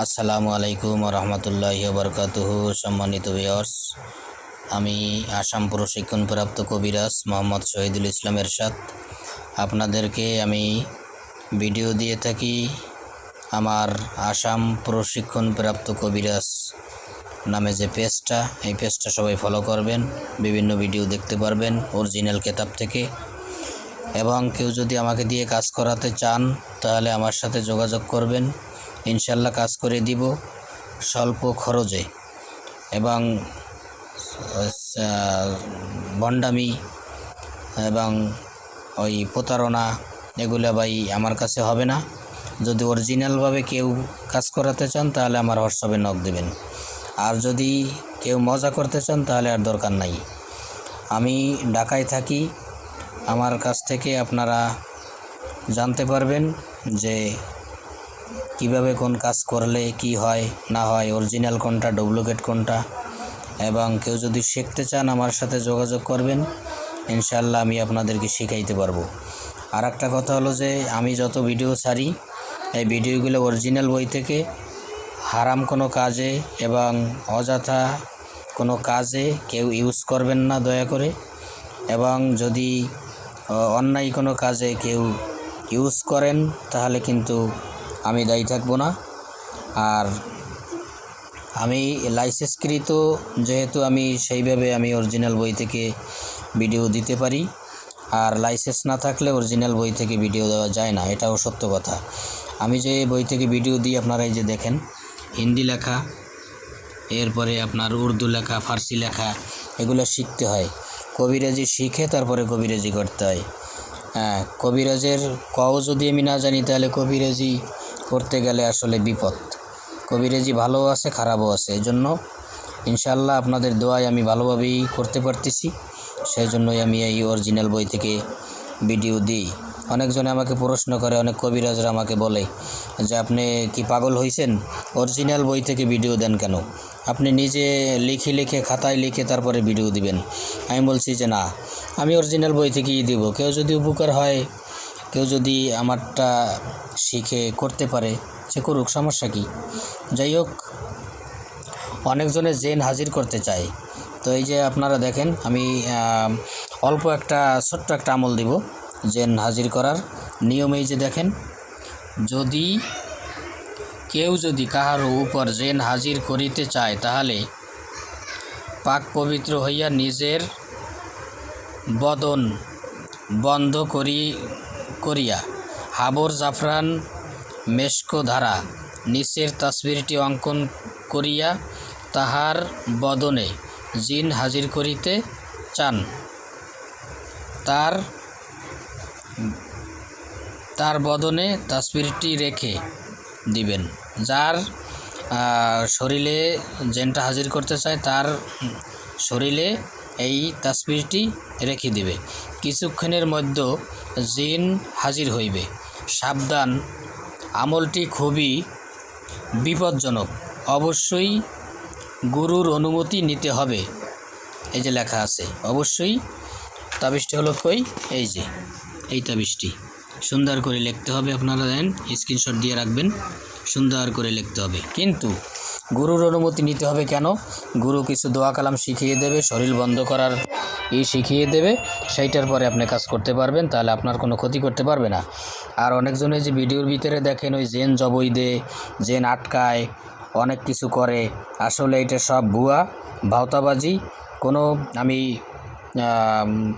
আসসালামু আলাইকুম রহমতুল্লাহি বারকাতুহু। সম্মানিত ভিউয়ার্স, আমি আসাম প্রশিক্ষণপ্রাপ্ত কবিরাজ মোহাম্মদ শহীদুল ইসলাম এরশাদ আপনাদেরকে আমি ভিডিও দিয়ে থাকি। আমার আসাম প্রশিক্ষণপ্রাপ্ত কবিরাজ নামে যে পেজটা, এই পেজটা সবাই ফলো করবেন। বিভিন্ন ভিডিও দেখতে পারবেন অরিজিনাল কিতাব থেকে। এবং কেউ যদি আমাকে দিয়ে কাজ করাতে চান তাহলে আমার সাথে যোগাযোগ করবেন। ইনশাল্লাহ কাজ করে দিব স্বল্প খরচে। এবং ভণ্ডামি এবং ওই প্রতারণা এগুলো ভাই আমার কাছে হবে না। যদি অরিজিনালভাবে কেউ কাজ করাতে চান তাহলে আমার হোয়াটসঅ্যাপে নক দেবেন। আর যদি কেউ মজা করতে চান তাহলে আর দরকার নাই। আমি ঢাকায় থাকি। আমার কাছ থেকে আপনারা জানতে পারবেন যে কিভাবে কোন কাজ করলে কি হয় না হয়, অরিজিনাল কোনটা ডুপ্লিকেট কোনটা। এবং কেউ যদি শিখতে চান আমার সাথে যোগাযোগ করবেন, ইনশাল্লাহ আমি আপনাদেরকে শিখাইতে পারবো। আর একটা কথা হলো যে আমি যত ভিডিও ছাড়ি এই ভিডিওগুলো অরিজিনাল বই থেকে। হারাম কোনো কাজে এবং অযথা কোনো কাজে কেউ ইউজ করবেন না দয়া করে। এবং যদি অন্যায় কোনো কাজে কেউ ইউজ করেন তাহলে কিন্তু আমি দায়ী থাকবো না। আর আমি লাইসেন্সকৃত যেহেতু, আমি সেইভাবে আমি অরিজিনাল বই থেকে ভিডিও দিতে পারি। আর লাইসেন্স না থাকলে অরিজিনাল বই থেকে ভিডিও দেওয়া যায় না, এটাও সত্য কথা। আমি যে বই থেকে ভিডিও দিই আপনারা এই যে দেখেন, হিন্দি লেখা, এরপরে আপনার উর্দু লেখা, ফার্সি লেখা, এগুলো শিখতে হয়। কবিরাজি শিখে তারপরে কবিরাজি করতে হয়। কবিরাজের কও যদি আমি না জানি তাহলে কবিরাজি করতে গেলে আসলে বিপদ। কবিরাজি ভালো আছে, খারাপও আছে। এই জন্য ইনশাল্লাহ আপনাদের দোয়ায় আমি ভালোভাবেই করতে পারতেছি। সেই জন্যই আমি এই অরিজিনাল বই থেকে ভিডিও দিই। অনেকজনে আমাকে প্রশ্ন করে, অনেক কবিরাজরা আমাকে বলে যে আপনি কি পাগল হয়েছেন, অরিজিনাল বই থেকে ভিডিও দেন কেন? আপনি নিজে লিখে খাতায় লিখে তারপরে ভিডিও দিবেন। আমি বলছি যে না, আমি অরিজিনাল বই থেকেই দিব। কেউ যদি উপকার হয়, কেউ যদি আমারটা শিখে করতে পারে, সে করুক, সমস্যা কি? যাই হোক, অনেকজনে জেন হাজির করতে চায়। তো এই যে আপনারা দেখেন, আমি অল্প একটা ছোট্ট একটা আমল দিব জেন হাজির করার নিয়ম। এই যে দেখেন, কেউ যদি কাহারও উপর জেন হাজির করিতে চায় তাহলে পাক পবিত্র হইয়া নিজের বদন বন্ধ করিয়া হাবর জাফরান মেশক ধারা নিচের তাসবিরটি অঙ্কন করিয়া তাহার বদনে জিন হাজির করিতে চান, তার বদনে তাসবিরটি রেখে দিবেন। যার শরীরে জেনটা হাজির করতে চায় তার শরীরে এই তাসবিরটি রেখে দিবে। কিছুক্ষণের মধ্যে জিন হাজির হইবে। সাবধান, আমলটি খুবই বিপজ্জনক। অবশ্যই গুরুর অনুমতি নিতে হবে। এই যে লেখা আছে, অবশ্যই। তাবিজটি হলো কই, এই যে এই তাবিজটি সুন্দর করে লিখতে হবে। আপনারা দেন, স্ক্রিনশট দিয়ে রাখবেন। সুন্দর করে লিখতে হবে, কিন্তু গুরুর অনুমতি নিতে হবে। কেন? গুরু কিছু দোয়া কালাম শিখিয়ে দেবে, শরীর বন্ধ করার শিখিয়ে দেবে। সেইটার পরে আপনি কাজ করতে পারবেন, তাহলে আপনার কোনো ক্ষতি করতে পারবে না। আর অনেকজনে যে ভিডিওর ভিতরে দেখেন ওই জেন জবই দে, জেন আটকায়, অনেক কিছু করে, আসলে এটা সব ভুয়া ভাওতাবাজি। আমি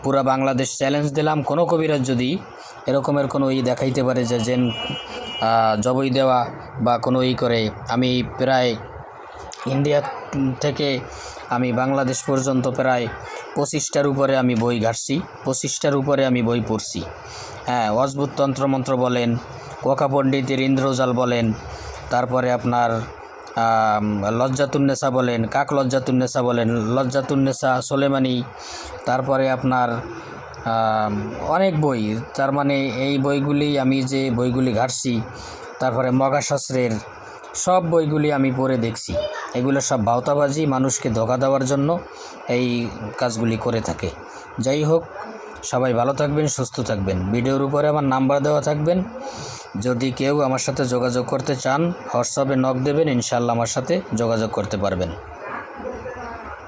পুরা বাংলাদেশ চ্যালেঞ্জ দিলাম, কোনো কবিরাজ যদি এরকমের কোনো দেখাইতে পারে যে জেন জবই দেওয়া বা কোনো করে, আমি প্রায় ইন্ডিয়া থেকে আমি বাংলাদেশ পর্যন্ত প্রায় 25টার উপরে আমি বই ঘাটছি, 25টার উপরে আমি বই পড়ছি। অদ্ভুত তন্ত্রমন্ত্র বলেন, কোকা পণ্ডিতের ইন্দ্রজাল বলেন, তারপরে আপনার লজ্জাতুন্নেসা বলেন, কাক লজ্জাতুন্নেসা বলেন, লজ্জাতুন্নেসা সোলেমানি, তারপরে আপনার অনেক বই। তার মানে এই বইগুলি, আমি যে বইগুলি ঘাটছি, তারপরে মগাশাস্ত্রের সব বইগুলি আমি পড়ে দেখছি। এগুলো সব ভাওতাবাজি, মানুষকে ধোঁকা দেওয়ার জন্য এই কাজগুলি করে থাকে। যাই হোক, সবাই ভালো থাকবেন, সুস্থ থাকবেন। ভিডিওর উপরে আমার নাম্বার দেওয়া থাকবেন, যদি কেউ আমার সাথে যোগাযোগ করতে চান হোয়াটসঅ্যাপে নক দেবেন, ইনশাআল্লাহ আমার সাথে যোগাযোগ করতে পারবেন।